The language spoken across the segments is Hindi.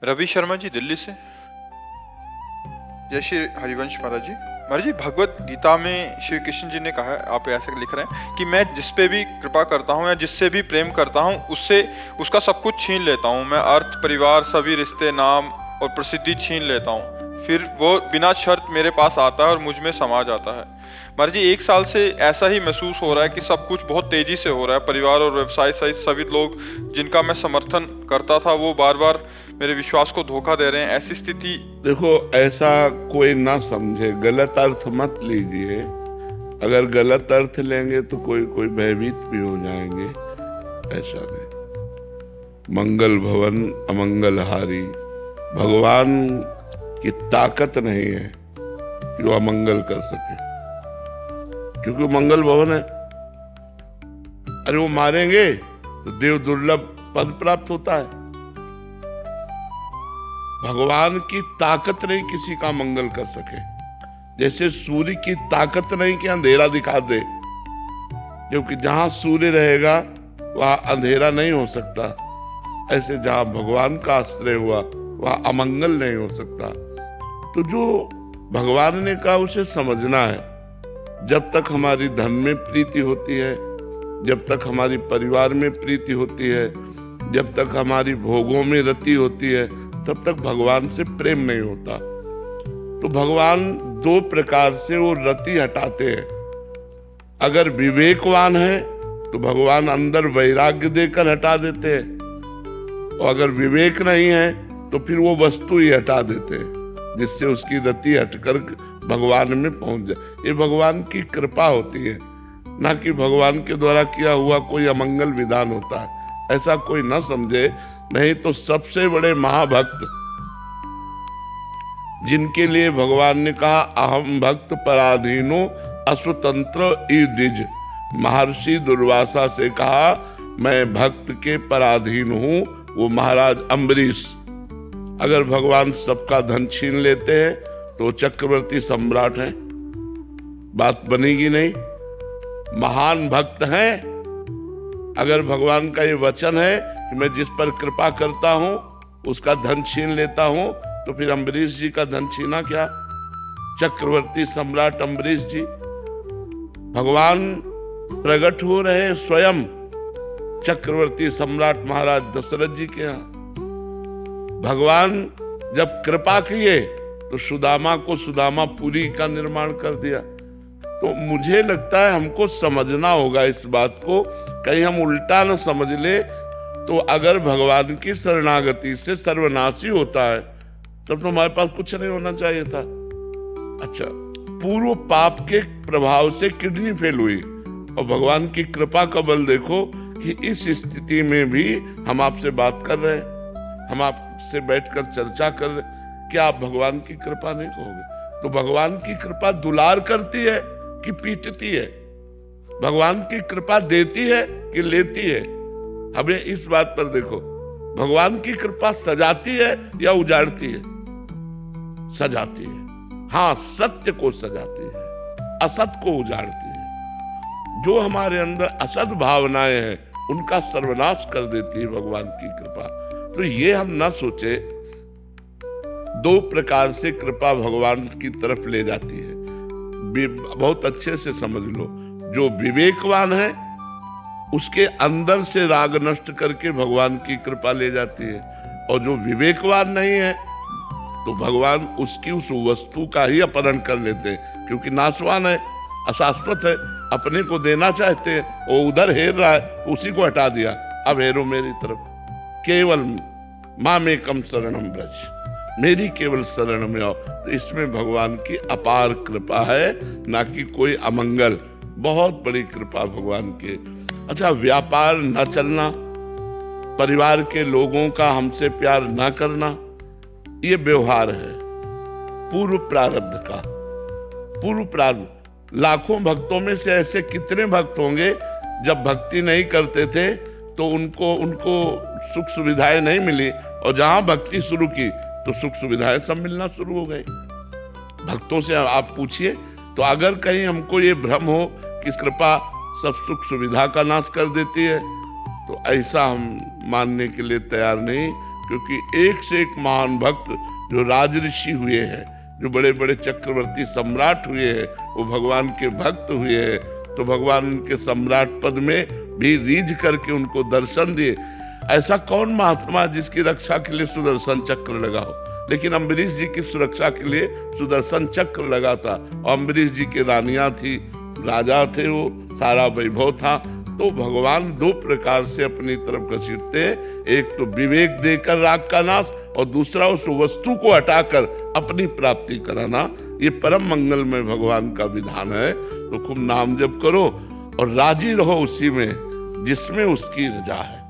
रवि शर्मा जी, दिल्ली से। जय श्री हरिवंश महाराज जी। महाराज जी, भगवत गीता में श्री कृष्ण जी ने कहा है, आप ऐसे लिख रहे हैं कि मैं जिस पे भी कृपा करता हूँ या जिससे भी प्रेम करता हूँ उससे उसका सब कुछ छीन लेता हूँ। मैं अर्थ, परिवार, सभी रिश्ते, नाम और प्रसिद्धि छीन लेता हूँ, फिर वो बिना शर्त मेरे पास आता है और मुझ में समा जाता है। महाराज जी, 1 साल से ऐसा ही महसूस हो रहा है कि सब कुछ बहुत तेजी से हो रहा है। परिवार और व्यवसाय सहित सभी लोग जिनका मैं समर्थन करता था वो बार बार मेरे विश्वास को धोखा दे रहे हैं। ऐसी स्थिति। देखो, ऐसा कोई ना समझे, गलत अर्थ मत लीजिए। अगर गलत अर्थ लेंगे तो कोई भयभीत भी हो जाएंगे। ऐसा नहीं। मंगल भवन अमंगल हारी। भगवान की ताकत नहीं है कि वो अमंगल कर सके, क्योंकि वो मंगल भवन है। अरे वो मारेंगे तो देव दुर्लभ पद प्राप्त होता है। भगवान की ताकत नहीं किसी का मंगल कर सके। जैसे सूर्य की ताकत नहीं कि अंधेरा दिखा दे, क्योंकि जहां सूर्य रहेगा वहां अंधेरा नहीं हो सकता। ऐसे जहां भगवान का आश्रय हुआ वहां अमंगल नहीं हो सकता। तो जो भगवान ने कहा उसे समझना है। जब तक हमारी धन में प्रीति होती है, जब तक हमारी परिवार में प्रीति होती है, जब तक हमारी भोगों में रति होती है, तब तक भगवान से प्रेम नहीं होता। तो भगवान 2 प्रकार से वो रति हटाते हैं। अगर विवेकवान है तो भगवान अंदर वैराग्य देकर हटा देते हैं, और अगर विवेक नहीं है तो फिर वो वस्तु ही हटा देते हैं, जिससे उसकी रति हटकर भगवान में पहुंच जाए। ये भगवान की कृपा होती है, ना कि भगवान के द्वारा किया हुआ कोई अमंगल विधान होता है। ऐसा कोई ना समझे। नहीं तो सबसे बड़े महाभक्त जिनके लिए भगवान ने कहा अहम भक्त पराधीनो असुतंत्र ईदिज, महर्षि दुर्वासा से कहा मैं भक्त के पराधीन हूं, वो महाराज अम्बरीश। अगर भगवान सबका धन छीन लेते हैं तो चक्रवर्ती सम्राट हैं, बात बनेगी नहीं। महान भक्त हैं। अगर भगवान का ये वचन है कि मैं जिस पर कृपा करता हूं उसका धन छीन लेता हूं, तो फिर अम्बरीश जी का धन छीना क्या? चक्रवर्ती सम्राट अम्बरीश जी। भगवान प्रकट हो रहे हैं स्वयं चक्रवर्ती सम्राट महाराज दशरथ जी के यहाँ। भगवान जब कृपा किए तो सुदामा को सुदामापुरी का निर्माण कर दिया। तो मुझे लगता है हमको समझना होगा इस बात को, कहीं हम उल्टा न समझ ले। तो अगर भगवान की शरणागति से सर्वनाशी होता है तब तो हमारे पास कुछ नहीं होना चाहिए था। अच्छा, पूर्व पाप के प्रभाव से किडनी फेल हुई, और भगवान की कृपा का बल देखो कि इस स्थिति में भी हम आपसे बात कर रहे हैं, हम आपसे बैठकर चर्चा कर रहे हैं। क्या आप भगवान की कृपा नहीं कहोगे? तो भगवान की कृपा दुलार करती है कि पीटती है? भगवान की कृपा देती है कि लेती है? हमें इस बात पर देखो, भगवान की कृपा सजाती है या उजाड़ती है? सजाती है। हाँ, सत्य को सजाती है, असत को उजाड़ती है। जो हमारे अंदर असत भावनाएं हैं उनका सर्वनाश कर देती है भगवान की कृपा। तो ये हम ना सोचे। 2 प्रकार से कृपा भगवान की तरफ ले जाती है। बहुत अच्छे से समझ लो। जो विवेकवान है उसके अंदर से राग नष्ट करके भगवान की कृपा ले जाती है, और जो विवेकवान नहीं है तो भगवान उसकी उस वस्तु का ही अपहरण कर लेते हैं, क्योंकि नाशवान है, अशाश्वत है। अपने को देना चाहते हैं, वो उधर हेर रहा है, उसी को हटा दिया, अब हेरो मेरी तरफ। केवल मामेकम शरणम ब्रज, मेरी केवल शरण में आओ। तो इसमें भगवान की अपार कृपा है, ना कि कोई अमंगल। बहुत बड़ी कृपा भगवान की। अच्छा, व्यापार न चलना, परिवार के लोगों का हमसे प्यार न करना, ये व्यवहार है पूर्व प्रारब्ध का। पूर्व प्रारब्ध। लाखों भक्तों में से ऐसे कितने भक्त होंगे जब भक्ति नहीं करते थे तो उनको सुख सुविधाएं नहीं मिली, और जहां भक्ति शुरू की तो सुख सुविधाएं सब मिलना शुरू हो गई। भक्तों से आप पूछिए। तो अगर कहीं हमको ये भ्रम हो कि कृपा सब सुख सुविधा का नाश कर देती है, तो ऐसा हम मानने के लिए तैयार नहीं। क्योंकि एक से एक महान भक्त जो राजऋषि हुए हैं, जो बड़े बड़े चक्रवर्ती सम्राट हुए हैं, वो भगवान के भक्त हुए हैं। तो भगवान उनके सम्राट पद में भी रीझ करके उनको दर्शन दिए। ऐसा कौन महात्मा जिसकी रक्षा के लिए सुदर्शन चक्र लगा हो? लेकिन अम्बरीश जी की सुरक्षा के लिए सुदर्शन चक्र लगा था। और अम्बरीश जी की रानियां थी, राजा थे, वो सारा वैभव था। तो भगवान दो प्रकार से अपनी तरफ घसीटते हैं, एक तो विवेक देकर राग का नाश, और दूसरा उस वस्तु को हटाकर अपनी प्राप्ति कराना। ये परम मंगल में भगवान का विधान है। तो खूब नाम जप करो और राजी रहो उसी में जिसमें उसकी रजा है।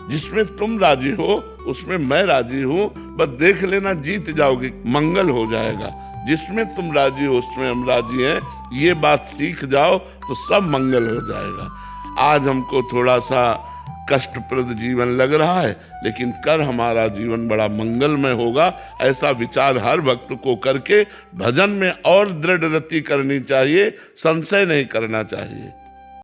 जिसमें तुम राजी हो उसमें मैं राजी हूं, बस देख लेना, जीत जाओगे, मंगल हो जाएगा। जिसमें तुम राजी हो उसमें हम राजी हैं, ये बात सीख जाओ तो सब मंगल हो जाएगा। आज हमको थोड़ा सा कष्टप्रद जीवन लग रहा है, लेकिन कर हमारा जीवन बड़ा मंगलमय होगा, ऐसा विचार हर भक्त को करके भजन में और दृढ़ रति करनी चाहिए, संशय नहीं करना चाहिए।